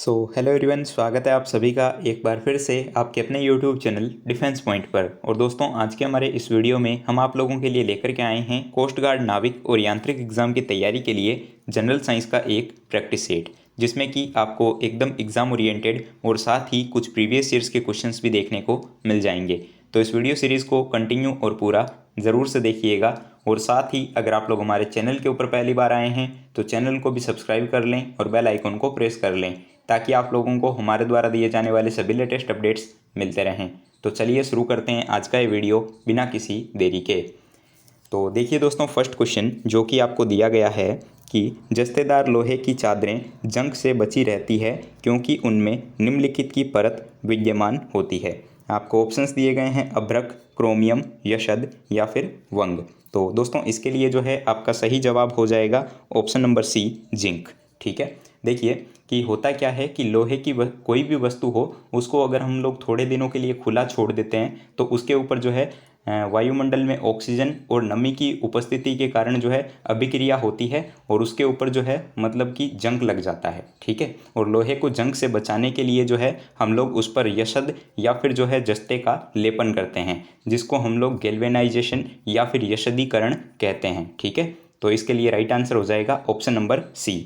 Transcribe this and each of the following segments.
Hello everyone, स्वागत है आप सभी का एक बार फिर से आपके अपने यूट्यूब चैनल डिफेंस पॉइंट पर। और दोस्तों, आज के हमारे इस वीडियो में हम आप लोगों के लिए लेकर के आए हैं कोस्ट गार्ड नाविक और यांत्रिक एग्ज़ाम की तैयारी के लिए जनरल साइंस का एक प्रैक्टिस सेट, जिसमें कि आपको एकदम एग्ज़ाम ओरिएंटेड और साथ ही कुछ प्रीवियस ईयर्स के क्वेश्चंस भी देखने को मिल जाएंगे। तो इस वीडियो सीरीज़ को कंटिन्यू और पूरा ज़रूर से देखिएगा। और साथ ही अगर आप लोग हमारे चैनल के ऊपर पहली बार आए हैं तो चैनल को भी सब्सक्राइब कर लें और बेल आइकन को प्रेस कर लें, ताकि आप लोगों को हमारे द्वारा दिए जाने वाले सभी लेटेस्ट अपडेट्स मिलते रहें। तो चलिए शुरू करते हैं आज का ये वीडियो बिना किसी देरी के। तो देखिए दोस्तों, फर्स्ट क्वेश्चन जो कि आपको दिया गया है कि जस्तेदार लोहे की चादरें जंग से बची रहती है क्योंकि उनमें निम्नलिखित की परत विद्यमान होती है। आपको ऑप्शंस दिए गए हैं अभ्रक, क्रोमियम, यशद या फिर वंग। तो दोस्तों, इसके लिए जो है आपका सही जवाब हो जाएगा ऑप्शन नंबर सी, जिंक। ठीक है, देखिए कि होता क्या है कि लोहे की कोई भी वस्तु हो, उसको अगर हम लोग थोड़े दिनों के लिए खुला छोड़ देते हैं तो उसके ऊपर जो है वायुमंडल में ऑक्सीजन और नमी की उपस्थिति के कारण जो है अभिक्रिया होती है और उसके ऊपर जो है मतलब कि जंग लग जाता है। ठीक है, और लोहे को जंग से बचाने के लिए जो है हम लोग उस पर यशद या फिर जो है जस्ते का लेपन करते हैं, जिसको हम लोग गैल्वेनाइजेशन या फिर यशदीकरण कहते हैं। ठीक है, तो इसके लिए राइट आंसर हो जाएगा option number C.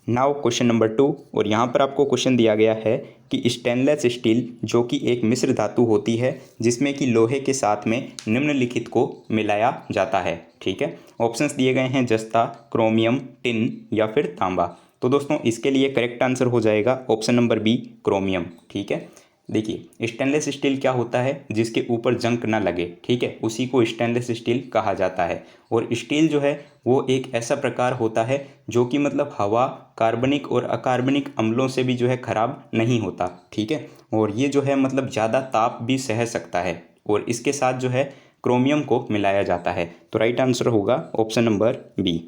Now question number 2, और यहाँ पर आपको क्वेश्चन दिया गया है कि स्टेनलेस स्टील जो कि एक मिश्र धातु होती है जिसमें कि लोहे के साथ में निम्नलिखित को मिलाया जाता है। ठीक है, ऑप्शंस दिए गए हैं जस्ता, क्रोमियम, टिन या फिर तांबा। तो दोस्तों, इसके लिए करेक्ट आंसर हो जाएगा ऑप्शन नंबर बी, क्रोमियम। ठीक है, देखिए स्टेनलेस स्टील क्या होता है, जिसके ऊपर जंग ना लगे, ठीक है, उसी को स्टेनलेस स्टील कहा जाता है। और स्टील जो है वो एक ऐसा प्रकार होता है जो कि मतलब हवा, कार्बनिक और अकार्बनिक अम्लों से भी जो है ख़राब नहीं होता। ठीक है, और ये जो है मतलब ज़्यादा ताप भी सह सकता है, और इसके साथ जो है क्रोमियम को मिलाया जाता है। तो राइट आंसर होगा ऑप्शन नंबर बी।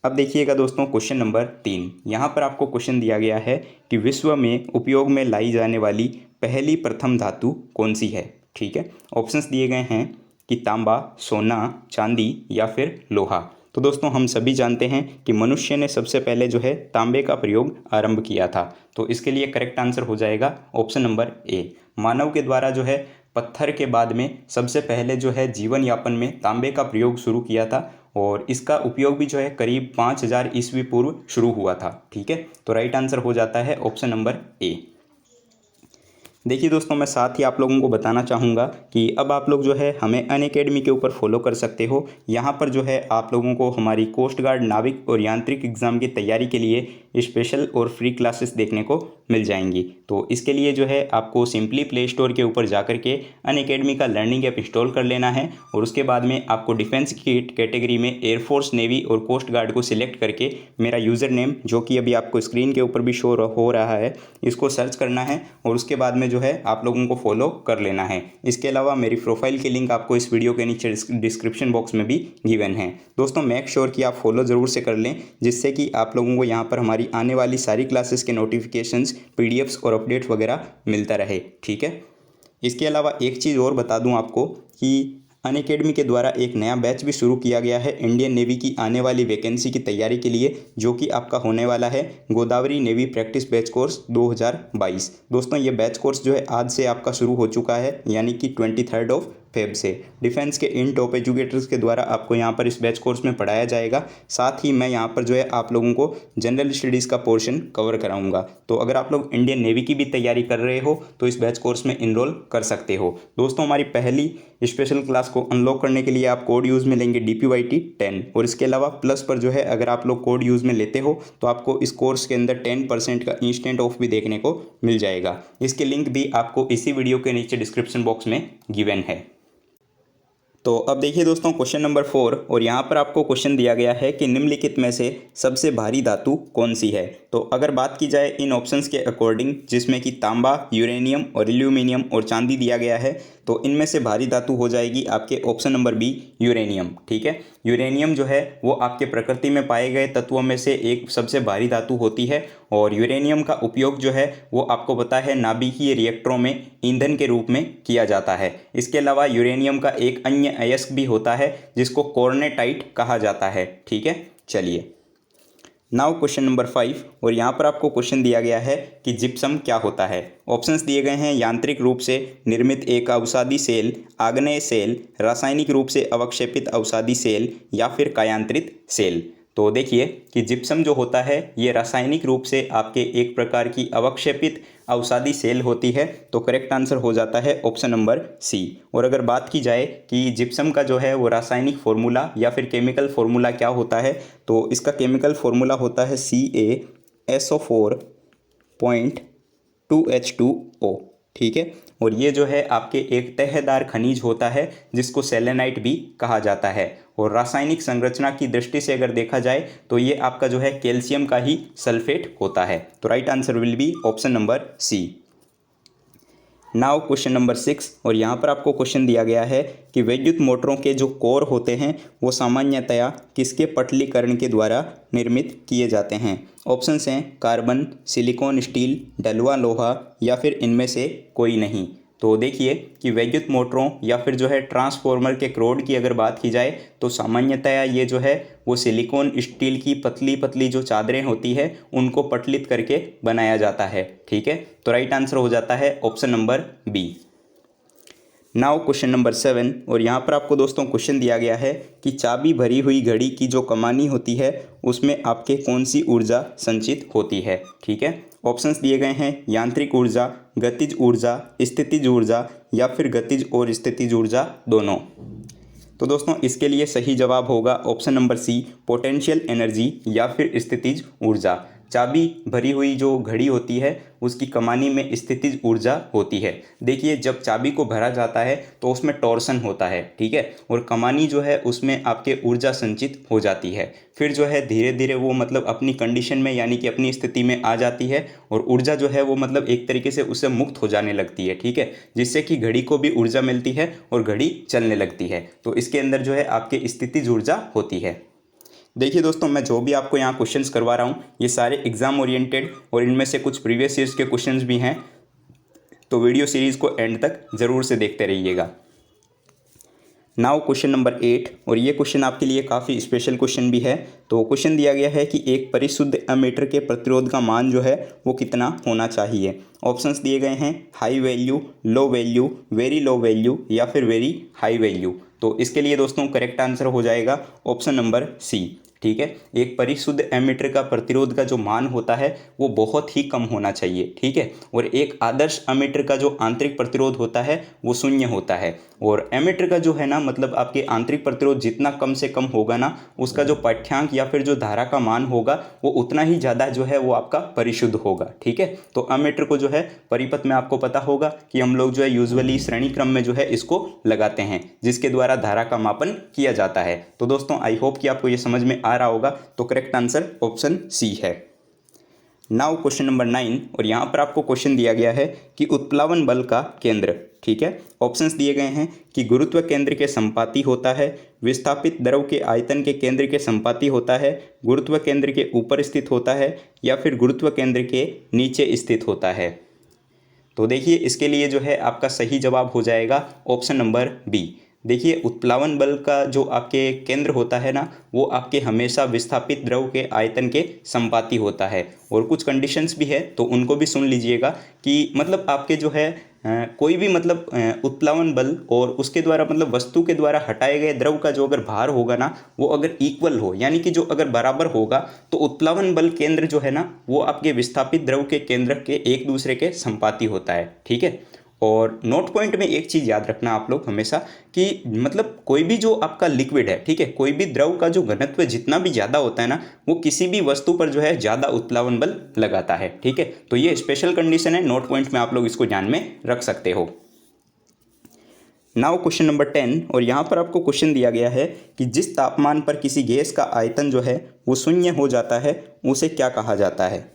अब देखिएगा दोस्तों, क्वेश्चन नंबर 3, यहाँ पर आपको क्वेश्चन दिया गया है कि विश्व में उपयोग में लाई जाने वाली पहली प्रथम धातु कौन सी है। ठीक है, ऑप्शंस दिए गए हैं कि तांबा, सोना, चांदी या फिर लोहा। तो दोस्तों, हम सभी जानते हैं कि मनुष्य ने सबसे पहले जो है तांबे का प्रयोग आरंभ किया था। तो इसके लिए करेक्ट आंसर हो जाएगा ऑप्शन नंबर ए। मानव के द्वारा जो है पत्थर के बाद में सबसे पहले जो है जीवन यापन में तांबे का प्रयोग शुरू किया था, और इसका उपयोग भी जो है करीब 5000 ईस्वी पूर्व शुरू हुआ था। ठीक है, तो राइट आंसर हो जाता है ऑप्शन नंबर ए। देखिए दोस्तों, मैं साथ ही आप लोगों को बताना चाहूँगा कि अब आप लोग जो है हमें अनअकैडमी के ऊपर फॉलो कर सकते हो। यहाँ पर जो है आप लोगों को हमारी कोस्ट गार्ड नाविक और यांत्रिक एग्ज़ाम की तैयारी के लिए स्पेशल और फ्री क्लासेस देखने को मिल जाएंगी। तो इसके लिए जो है आपको सिंपली प्ले स्टोर के ऊपर जा करके अनअकैडमी का लर्निंग ऐप इंस्टॉल कर लेना है, और उसके बाद में आपको डिफेंस की कैटेगरी में एयरफोर्स, नेवी और कोस्ट गार्ड को सिलेक्ट करके मेरा यूज़र नेम, जो कि अभी आपको स्क्रीन के ऊपर भी शो हो रहा है, इसको सर्च करना है और उसके बाद में जो है आप लोगों को फॉलो कर लेना है। इसके अलावा मेरी प्रोफाइल की लिंक आपको इस वीडियो के नीचे डिस्क्रिप्शन बॉक्स में भी गिवन है। दोस्तों, मेक श्योर कि आप फॉलो ज़रूर से कर लें, जिससे कि आप लोगों को यहाँ पर हमारी आने वाली सारी क्लासेस के नोटिफिकेशंस, पीडीएफ्स और अपडेट्स वगैरह मिलता रहे। ठीक है, इसके अलावा एक चीज़ और बता दूं आपको कि अनअकैडमी के द्वारा एक नया बैच भी शुरू किया गया है इंडियन नेवी की आने वाली वैकेंसी की तैयारी के लिए, जो कि आपका होने वाला है Godavari navy practice batch course 2022। दोस्तों, ये बैच कोर्स जो है आज से आपका शुरू हो चुका है, यानी कि 23 ऑफ फेब से डिफेंस के इन टॉप एजुकेटर्स के द्वारा आपको यहाँ पर इस बैच कोर्स में पढ़ाया जाएगा। साथ ही मैं यहाँ पर जो है आप लोगों को जनरल स्टडीज़ का पोर्शन कवर कराऊंगा। तो अगर आप लोग इंडियन नेवी की भी तैयारी कर रहे हो तो इस बैच कोर्स में इनरोल कर सकते हो। दोस्तों, हमारी पहली स्पेशल क्लास को अनलॉक करने के लिए आप कोड यूज़ में लेंगे DPYT 10, और इसके अलावा प्लस पर जो है अगर आप लोग कोड यूज़ में लेते हो तो आपको इस कोर्स के अंदर 10% का इंस्टेंट ऑफ भी देखने को मिल जाएगा। इसके लिंक भी आपको इसी वीडियो के नीचे डिस्क्रिप्शन बॉक्स में गिवन है। तो अब देखिए दोस्तों, क्वेश्चन नंबर 4, और यहाँ पर आपको क्वेश्चन दिया गया है कि निम्नलिखित में से सबसे भारी धातु कौन सी है। तो अगर बात की जाए इन ऑप्शंस के अकॉर्डिंग, जिसमें कि तांबा, यूरेनियम और एल्यूमिनियम और चांदी दिया गया है, तो इनमें से भारी धातु हो जाएगी आपके ऑप्शन नंबर बी, यूरेनियम। ठीक है, यूरेनियम जो है वो आपके प्रकृति में पाए गए तत्वों में से एक सबसे भारी धातु होती है, और यूरेनियम का उपयोग जो है वो आपको पता है नाभिकीय रिएक्टरों में ईंधन के रूप में किया जाता है। इसके अलावा यूरेनियम का एक अन्य अयस्क भी होता है जिसको कॉर्नेटाइट कहा जाता है। ठीक है, चलिए नाउ क्वेश्चन नंबर 5 और यहाँ पर आपको क्वेश्चन दिया गया है कि जिप्सम क्या होता है। ऑप्शंस दिए गए हैं यांत्रिक रूप से निर्मित एक अवसादी सेल, आग्नेय सेल, रासायनिक रूप से अवक्षेपित अवसादी सेल या फिर कायांतरित सेल। तो देखिए कि जिप्सम जो होता है ये रासायनिक रूप से आपके एक प्रकार की अवक्षेपित अवसादी सेल होती है। तो करेक्ट आंसर हो जाता है ऑप्शन नंबर सी। और अगर बात की जाए कि जिप्सम का जो है वो रासायनिक फार्मूला या फिर केमिकल फार्मूला क्या होता है, तो इसका केमिकल फार्मूला होता है CaSO4.2H2O। ठीक है, और ये जो है आपके एक तहदार खनिज होता है जिसको सेलेनाइट भी कहा जाता है। और रासायनिक संरचना की दृष्टि से अगर देखा जाए तो ये आपका जो है कैल्शियम का ही सल्फेट होता है। तो right answer will be option number C. Now question number 6 और यहाँ पर आपको क्वेश्चन दिया गया है कि विद्युत मोटरों के जो कोर होते हैं वो सामान्यतया किसके पटलीकरण के द्वारा निर्मित किए जाते हैं। ऑप्शंस हैं कार्बन, सिलिकॉन, स्टील, ढलुआ लोहा या फिर इनमें से कोई नहीं। तो देखिए कि विद्युत मोटरों या फिर जो है ट्रांसफॉर्मर के क्रोड की अगर बात की जाए तो सामान्यतया ये जो है वो सिलिकॉन स्टील की पतली पतली जो चादरें होती है उनको पटलित करके बनाया जाता है। ठीक है, तो राइट आंसर हो जाता है option number B. Now question number 7 और यहाँ पर आपको दोस्तों क्वेश्चन दिया गया है कि चाबी भरी हुई घड़ी की जो कमानी होती है उसमें आपके कौन सी ऊर्जा संचित होती है। ठीक है, ऑप्शंस दिए गए हैं यांत्रिक ऊर्जा, गतिज ऊर्जा, स्थितिज ऊर्जा या फिर गतिज और स्थितिज ऊर्जा दोनों। तो दोस्तों इसके लिए सही जवाब होगा option number C, potential energy या फिर स्थितिज ऊर्जा। चाबी भरी हुई जो घड़ी होती है उसकी कमानी में स्थितिज ऊर्जा होती है। देखिए जब चाबी को भरा जाता है तो उसमें टॉर्सन होता है। ठीक है, और कमानी जो है उसमें आपके ऊर्जा संचित हो जाती है। फिर जो है धीरे धीरे वो मतलब अपनी कंडीशन में यानी कि अपनी स्थिति में आ जाती है और ऊर्जा जो है वो मतलब एक तरीके से उससे मुक्त हो जाने लगती है। ठीक है, जिससे कि घड़ी को भी ऊर्जा मिलती है और घड़ी चलने लगती है। तो इसके अंदर जो है आपके स्थितिज ऊर्जा होती है। देखिए दोस्तों मैं जो भी आपको यहाँ क्वेश्चंस करवा रहा हूँ ये सारे एग्जाम ओरिएंटेड और इनमें से कुछ प्रीवियस ईयर्स के क्वेश्चंस भी हैं। तो वीडियो सीरीज़ को एंड तक ज़रूर से देखते रहिएगा। नाउ क्वेश्चन नंबर 8 और ये क्वेश्चन आपके लिए काफ़ी स्पेशल क्वेश्चन भी है। तो क्वेश्चन दिया गया है कि एक परिशुद्ध एमीटर के प्रतिरोध का मान जो है वो कितना होना चाहिए। ऑप्शंस दिए गए हैं high value, low value, very low value या फिर वेरी हाई वैल्यू। तो इसके लिए दोस्तों करेक्ट आंसर हो जाएगा ऑप्शन नंबर सी। ठीक है, एक परिशुद्ध एमीटर का प्रतिरोध का जो मान होता है वो बहुत ही कम होना चाहिए। ठीक है, और एक आदर्श एमीटर का जो आंतरिक प्रतिरोध होता है वो 0 होता है। और एमीटर का जो है ना मतलब आपके आंतरिक प्रतिरोध जितना कम से कम होगा ना उसका जो पाठ्यांक या फिर जो धारा का मान होगा वो उतना ही ज़्यादा जो है वो आपका परिशुद्ध होगा। ठीक है, तो एमीटर को जो है परिपथ में आपको पता होगा कि हम लोग जो है यूजुअली श्रेणी क्रम में जो है इसको लगाते हैं जिसके द्वारा धारा का मापन किया जाता है। तो दोस्तों आई होप कि आपको ये समझ में आ रहा होगा। तो करेक्ट आंसर ऑप्शन सी है। नाउ क्वेश्चन नंबर 9 और यहाँ पर आपको क्वेश्चन दिया गया है कि उत्प्लावन बल का केंद्र। ठीक है, ऑप्शंस दिए गए हैं कि गुरुत्व केंद्र के संपाती होता है, विस्थापित द्रव के आयतन के केंद्र के संपाती होता है, गुरुत्व केंद्र के ऊपर स्थित होता है या फिर गुरुत्व केंद्र के नीचे स्थित होता है। तो देखिए इसके लिए जो है आपका सही जवाब हो जाएगा ऑप्शन नंबर बी। देखिए उत्प्लावन बल का जो आपके केंद्र होता है ना वो आपके हमेशा विस्थापित द्रव के आयतन के संपाती होता है। और कुछ कंडीशंस भी है तो उनको भी सुन लीजिएगा कि मतलब आपके जो है कोई भी मतलब उत्प्लावन बल और उसके द्वारा मतलब वस्तु के द्वारा हटाए गए द्रव का जो अगर भार होगा ना वो अगर इक्वल हो यानी कि जो अगर बराबर होगा तो उत्प्लावन बल केंद्र जो है ना वो आपके विस्थापित द्रव के केंद्र के एक दूसरे के संपाती होता है। ठीक है, और नोट पॉइंट में एक चीज़ याद रखना आप लोग हमेशा कि मतलब कोई भी जो आपका लिक्विड है, ठीक है, कोई भी द्रव का जो घनत्व जितना भी ज़्यादा होता है ना वो किसी भी वस्तु पर जो है ज़्यादा उत्प्लावन बल लगाता है। ठीक है, तो ये स्पेशल कंडीशन है, नोट पॉइंट में आप लोग इसको ध्यान में रख सकते हो। नाउ क्वेश्चन नंबर 10 और यहाँ पर आपको क्वेश्चन दिया गया है कि जिस तापमान पर किसी गैस का आयतन जो है वो 0 हो जाता है उसे क्या कहा जाता है।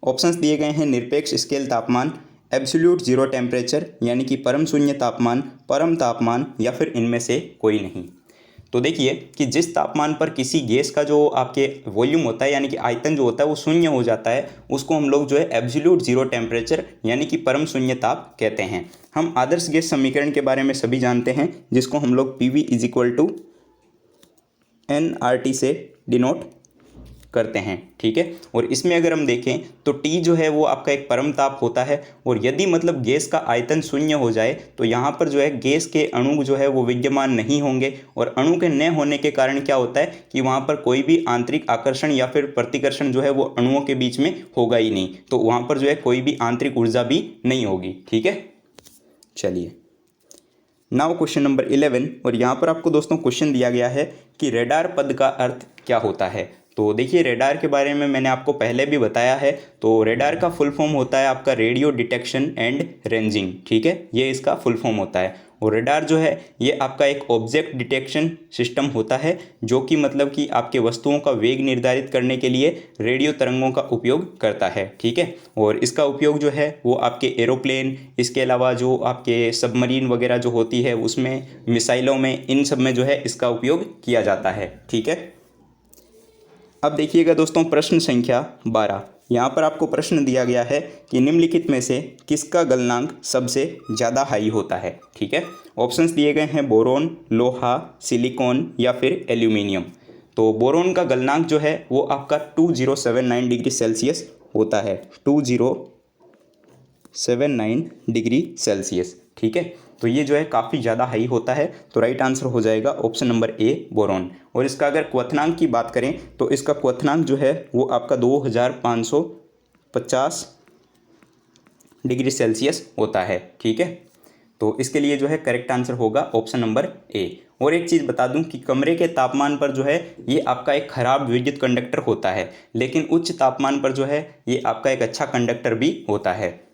ऑप्शंस दिए गए हैं निरपेक्ष स्केल तापमान, एब्सोल्यूट जीरो टेम्परेचर यानी कि परम शून्य तापमान, परम तापमान या फिर इनमें से कोई नहीं। तो देखिए कि जिस तापमान पर किसी गैस का जो आपके वॉल्यूम होता है यानी कि आयतन जो होता है वो 0 हो जाता है उसको हम लोग जो है एब्सोल्यूट जीरो टेम्परेचर यानी कि परम शून्य ताप कहते हैं। हम आदर्श गैस समीकरण के बारे में सभी जानते हैं जिसको हम लोग PV = nRT से डिनोट करते हैं, ठीक है। और इसमें अगर हम देखें तो टी जो है वो आपका एक परम ताप होता है, और यदि मतलब गैस का आयतन शून्य हो जाए तो यहाँ पर जो है गैस के अणु जो है वो विद्यमान नहीं होंगे, और अणु के न होने के कारण क्या होता है कि वहाँ पर कोई भी आंतरिक आकर्षण या फिर प्रतिकर्षण जो है वो अणुओं के बीच में होगा ही नहीं, तो वहाँ पर जो है कोई भी आंतरिक ऊर्जा भी नहीं होगी, ठीक है। चलिए, नाउ क्वेश्चन नंबर 11, और यहाँ पर आपको दोस्तों क्वेश्चन दिया गया है कि रेडार पद का अर्थ क्या होता है। तो देखिए, रेडार के बारे में मैंने आपको पहले भी बताया है। तो रेडार का फुल फॉर्म होता है आपका रेडियो डिटेक्शन एंड रेंजिंग, ठीक है, ये इसका फुल फॉर्म होता है। और रेडार जो है ये आपका एक ऑब्जेक्ट डिटेक्शन सिस्टम होता है, जो कि मतलब कि आपके वस्तुओं का वेग निर्धारित करने के लिए रेडियो तरंगों का उपयोग करता है, ठीक है। और इसका उपयोग जो है वो आपके एरोप्लेन, इसके अलावा जो आपके सबमरीन वगैरह जो होती है उसमें, मिसाइलों में, इन सब में जो है इसका उपयोग किया जाता है, ठीक है। अब देखिएगा दोस्तों, प्रश्न संख्या 12, यहाँ पर आपको प्रश्न दिया गया है कि निम्नलिखित में से किसका गलनांक सबसे ज़्यादा हाई होता है, ठीक है। ऑप्शंस दिए गए हैं बोरोन, लोहा, सिलिकॉन या फिर एल्यूमिनियम। तो बोरोन का गलनांक जो है वो आपका 2079 डिग्री सेल्सियस होता है, 2079 डिग्री सेल्सियस, ठीक है। तो ये जो है काफ़ी ज़्यादा हाई होता है, तो राइट आंसर हो जाएगा ऑप्शन नंबर ए, बोरोन। और इसका अगर क्वथनांक की बात करें तो इसका क्वथनांक जो है वो आपका 2550 डिग्री सेल्सियस होता है, ठीक है। तो इसके लिए जो है करेक्ट आंसर होगा ऑप्शन नंबर ए। और एक चीज़ बता दूं कि कमरे के तापमान पर जो है ये आपका एक खराब विद्युत कंडक्टर होता है, लेकिन उच्च तापमान पर जो है ये आपका एक अच्छा कंडक्टर भी होता है।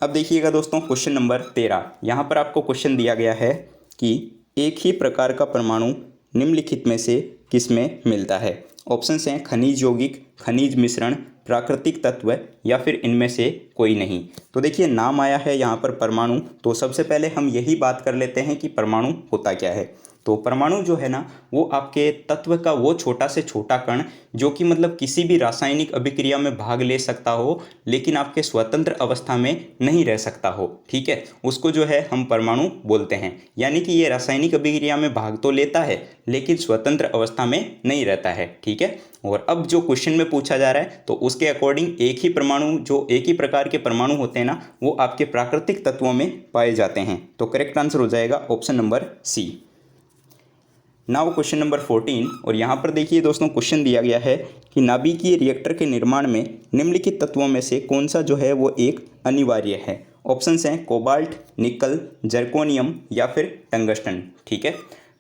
अब देखिएगा दोस्तों, क्वेश्चन नंबर 13, यहाँ पर आपको क्वेश्चन दिया गया है कि एक ही प्रकार का परमाणु निम्नलिखित में से किस में मिलता है। ऑप्शंस हैं खनिज यौगिक, खनिज मिश्रण, प्राकृतिक तत्व या फिर इनमें से कोई नहीं। तो देखिए, नाम आया है यहाँ पर परमाणु, तो सबसे पहले हम यही बात कर लेते हैं कि परमाणु होता क्या है। तो परमाणु जो है ना वो आपके तत्व का वो छोटा से छोटा कण जो कि मतलब किसी भी रासायनिक अभिक्रिया में भाग ले सकता हो, लेकिन आपके स्वतंत्र अवस्था में नहीं रह सकता हो, ठीक है, उसको जो है हम परमाणु बोलते हैं। यानी कि ये रासायनिक अभिक्रिया में भाग तो लेता है लेकिन स्वतंत्र अवस्था में नहीं रहता है, ठीक है। और अब जो क्वेश्चन में पूछा जा रहा है तो उसके अकॉर्डिंग एक ही परमाणु, जो एक ही प्रकार के परमाणु होते हैं ना, वो आपके प्राकृतिक तत्वों में पाए जाते हैं। तो करेक्ट आंसर हो जाएगा option number C. Now question number 14, और यहाँ पर देखिए दोस्तों, क्वेश्चन दिया गया है कि नाभिकीय रिएक्टर के निर्माण में निम्नलिखित तत्वों में से कौन सा जो है वो एक अनिवार्य है। ऑप्शंस हैं कोबाल्ट, निकल, जर्कोनियम या फिर टंगस्टन, ठीक है।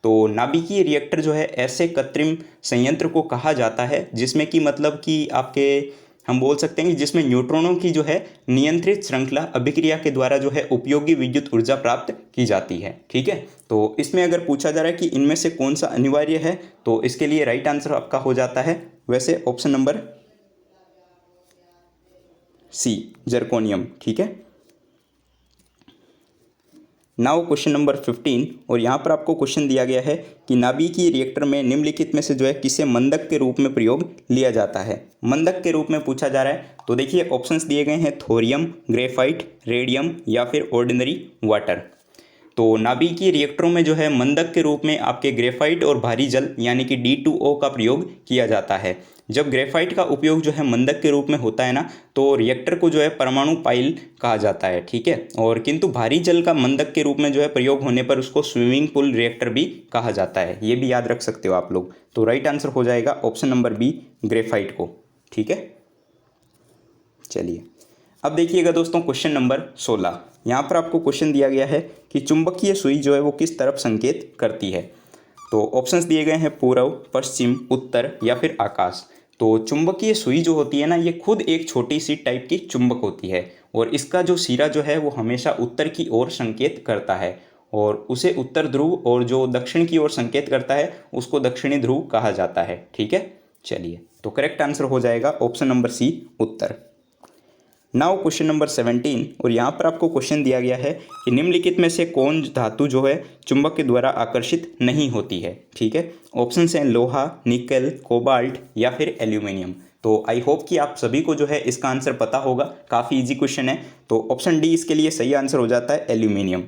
तो नाभिकीय रिएक्टर जो है ऐसे कृत्रिम संयंत्र को कहा जाता है जिसमें कि मतलब कि आपके, हम बोल सकते हैं कि जिसमें न्यूट्रॉनों की जो है नियंत्रित श्रृंखला अभिक्रिया के द्वारा जो है उपयोगी विद्युत ऊर्जा प्राप्त की जाती है, ठीक है। तो इसमें अगर पूछा जा रहा है कि इनमें से कौन सा अनिवार्य है, तो इसके लिए राइट आंसर आपका हो जाता है वैसे ऑप्शन नंबर सी, जर्कोनियम, ठीक है। नाउ क्वेश्चन नंबर 15, और यहाँ पर आपको क्वेश्चन दिया गया है कि नाभिकीय रिएक्टर में निम्नलिखित में से जो है किसे मंदक के रूप में प्रयोग लिया जाता है। मंदक के रूप में पूछा जा रहा है, तो देखिए ऑप्शंस दिए गए हैं थोरियम, ग्रेफाइट, रेडियम या फिर ऑर्डिनरी वाटर। तो नाभिकीय रिएक्टरों में जो है मंदक के रूप में आपके ग्रेफाइट और भारी जल यानी कि D2O का प्रयोग किया जाता है। जब ग्रेफाइट का उपयोग जो है मंदक के रूप में होता है ना, तो रिएक्टर को जो है परमाणु पाइल कहा जाता है, ठीक है। और किंतु भारी जल का मंदक के रूप में जो है प्रयोग होने पर उसको स्विमिंग पूल रिएक्टर भी कहा जाता है, ये भी याद रख सकते हो आप लोग। तो राइट आंसर हो जाएगा ऑप्शन नंबर बी, ग्रेफाइट को, ठीक है। चलिए, अब देखिएगा दोस्तों, क्वेश्चन नंबर 16, यहाँ पर आपको क्वेश्चन दिया गया है कि चुंबकीय सुई जो है वो किस तरफ संकेत करती है। तो ऑप्शंस दिए गए हैं पूर्व, पश्चिम, उत्तर या फिर आकाश। तो चुंबकीय सुई जो होती है ना, ये खुद एक छोटी सी टाइप की चुंबक होती है, और इसका जो सिरा जो है वो हमेशा उत्तर की ओर संकेत करता है, और उसे उत्तर ध्रुव, और जो दक्षिण की ओर संकेत करता है उसको दक्षिणी ध्रुव कहा जाता है, ठीक है। चलिए, तो करेक्ट आंसर हो जाएगा ऑप्शन नंबर सी, उत्तर। नाउ क्वेश्चन नंबर 17, और यहाँ पर आपको क्वेश्चन दिया गया है कि निम्नलिखित में से कौन धातु जो है चुंबक के द्वारा आकर्षित नहीं होती है, ठीक है। ऑप्शंस हैं लोहा, निकल, कोबाल्ट या फिर एल्यूमिनियम। तो आई होप कि आप सभी को जो है इसका आंसर पता होगा, काफ़ी इजी क्वेश्चन है। तो ऑप्शन डी इसके लिए सही आंसर हो जाता है, एल्यूमिनियम।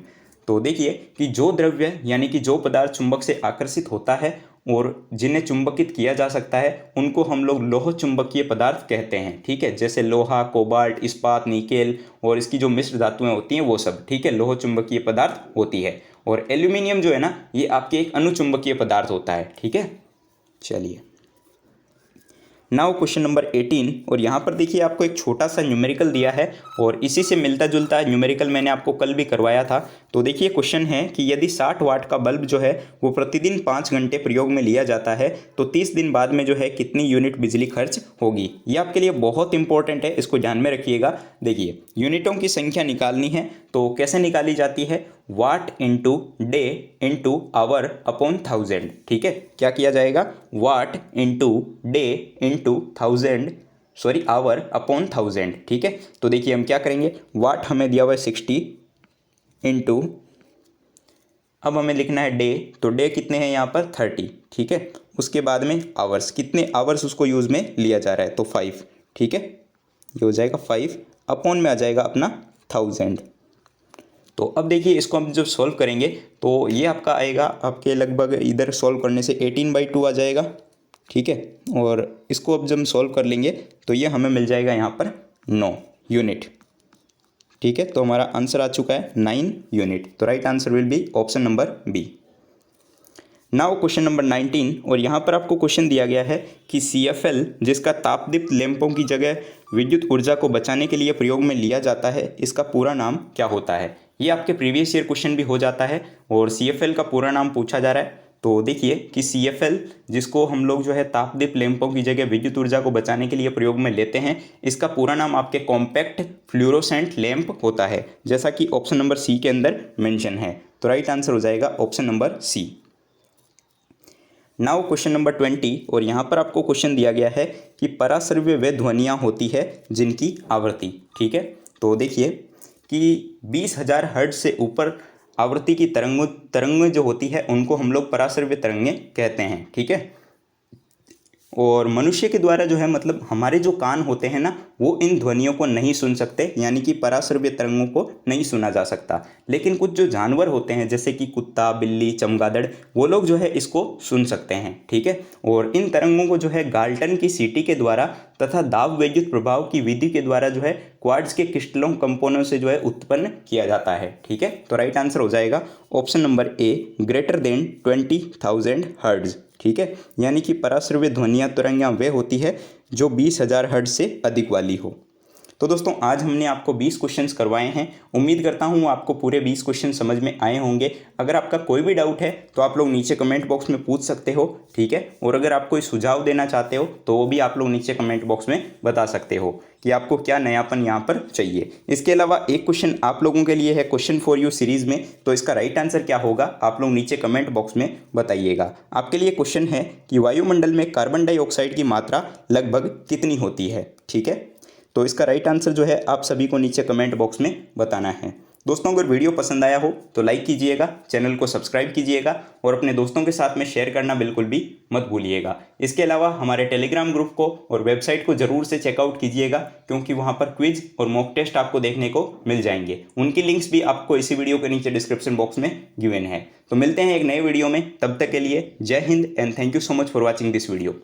तो देखिए कि जो द्रव्य यानी कि जो पदार्थ चुंबक से आकर्षित होता है और जिन्हें चुंबकित किया जा सकता है उनको हम लोग लोह चुंबकीय पदार्थ कहते हैं। ठीक है, जैसे लोहा, कोबाल्ट, इस्पात, निकेल और इसकी जो मिश्र धातुएं होती हैं वो सब। ठीक है, लोह चुंबकीय पदार्थ होती है। और एल्यूमिनियम जो है ना, ये आपके एक अनुचुंबकीय पदार्थ होता है। ठीक है, चलिए नाउ क्वेश्चन नंबर 18। और यहाँ पर देखिए आपको एक छोटा सा न्यूमेरिकल दिया है और इसी से मिलता जुलता न्यूमेरिकल मैंने आपको कल भी करवाया था। तो देखिए क्वेश्चन है कि यदि 60 वाट का बल्ब जो है वो प्रतिदिन 5 घंटे प्रयोग में लिया जाता है तो 30 दिन बाद में जो है कितनी यूनिट बिजली खर्च होगी। ये आपके लिए बहुत इंपॉर्टेंट है, इसको ध्यान में रखिएगा। देखिए यूनिटों की संख्या निकालनी है तो कैसे निकाली जाती है, watt into day into hour upon 1000। ठीक है, क्या किया जाएगा, watt into day into 1000 sorry hour upon 1000। ठीक है, तो देखिए हम क्या करेंगे, वाट हमें दिया हुआ है 60 इंटू, अब हमें लिखना है डे, तो डे कितने हैं यहाँ पर 30। ठीक है, उसके बाद में आवर्स, कितने आवर्स उसको यूज़ में लिया जा रहा है तो 5। ठीक है, ये हो जाएगा 5 अपॉन में आ जाएगा अपना 1000। तो अब देखिए इसको हम जब सॉल्व करेंगे तो ये आपका आएगा आपके लगभग इधर सॉल्व करने से 18/2 आ जाएगा। ठीक है, और इसको अब जब हम सॉल्व कर लेंगे तो ये हमें मिल जाएगा यहाँ पर 9 यूनिट। ठीक है, तो हमारा आंसर आ चुका है 9 यूनिट। तो right answer will be option number B. Now question number 19। और यहाँ पर आपको क्वेश्चन दिया गया है कि CFL जिसका तापदीप्त लैंपों की जगह विद्युत ऊर्जा को बचाने के लिए प्रयोग में लिया जाता है, इसका पूरा नाम क्या होता है। ये आपके प्रीवियस ईयर क्वेश्चन भी हो जाता है और CFL का पूरा नाम पूछा जा रहा है। तो देखिए कि CFL जिसको हम लोग जो है तापदीप्त लैंपों की जगह विद्युत ऊर्जा को बचाने के लिए प्रयोग में लेते हैं, इसका पूरा नाम आपके कॉम्पैक्ट फ्लोरोसेंट लैंप होता है, जैसा कि ऑप्शन नंबर सी के अंदर मेंशन है। तो राइट आंसर हो जाएगा option number C. Now question number 20। और यहाँ पर आपको क्वेश्चन दिया गया है कि पराश्रव्य वे ध्वनियाँ होती है जिनकी आवृत्ति। ठीक है, तो देखिए कि 20,000 हर्ट्ज से ऊपर आवृत्ति की तरंगें जो होती है उनको हम लोग पराश्रव्य तरंगें कहते हैं। ठीक है, और मनुष्य के द्वारा जो है मतलब हमारे जो कान होते हैं ना वो इन ध्वनियों को नहीं सुन सकते, यानी कि पराश्रव्य तरंगों को नहीं सुना जा सकता। लेकिन कुछ जो जानवर होते हैं जैसे कि कुत्ता, बिल्ली, चमगादड़, वो लोग जो है इसको सुन सकते हैं। ठीक है, और इन तरंगों को जो है गाल्टन की सीटी के द्वारा तथा दाब विद्युत प्रभाव की विधि के द्वारा जो है क्वार्ट्ज के क्रिस्टलों कंपोनों से जो है उत्पन्न किया जाता है। ठीक है, तो राइट आंसर हो जाएगा option number A, greater than 20,000 hertz. ठीक है, यानी कि पराश्रव्य ध्वनियाँ तरंगियाँ वे होती है जो 20,000 हर्ट्ज से अधिक वाली हो। तो दोस्तों आज हमने आपको 20 क्वेश्चंस करवाए हैं। उम्मीद करता हूँ आपको पूरे 20 क्वेश्चन समझ में आए होंगे। अगर आपका कोई भी डाउट है तो आप लोग नीचे कमेंट बॉक्स में पूछ सकते हो। ठीक है, और अगर आप कोई सुझाव देना चाहते हो तो वो भी आप लोग नीचे कमेंट बॉक्स में बता सकते हो कि आपको क्या नयापन यहाँ पर चाहिए। इसके अलावा एक क्वेश्चन आप लोगों के लिए है क्वेश्चन फॉर यू सीरीज़ में, तो इसका राइट आंसर क्या होगा आप लोग नीचे कमेंट बॉक्स में बताइएगा। आपके लिए क्वेश्चन है कि वायुमंडल में कार्बन डाइऑक्साइड की मात्रा लगभग कितनी होती है। ठीक है, तो इसका राइट आंसर जो है आप सभी को नीचे कमेंट बॉक्स में बताना है। दोस्तों अगर वीडियो पसंद आया हो तो लाइक कीजिएगा, चैनल को सब्सक्राइब कीजिएगा और अपने दोस्तों के साथ में शेयर करना बिल्कुल भी मत भूलिएगा। इसके अलावा हमारे टेलीग्राम ग्रुप को और वेबसाइट को ज़रूर से चेकआउट कीजिएगा, क्योंकि वहाँ पर क्विज और मॉक टेस्ट आपको देखने को मिल जाएंगे। उनकी लिंक्स भी आपको इसी वीडियो के नीचे डिस्क्रिप्शन बॉक्स में गिवन है। तो मिलते हैं एक नए वीडियो में, तब तक के लिए जय Hind and thank you so much for watching this video.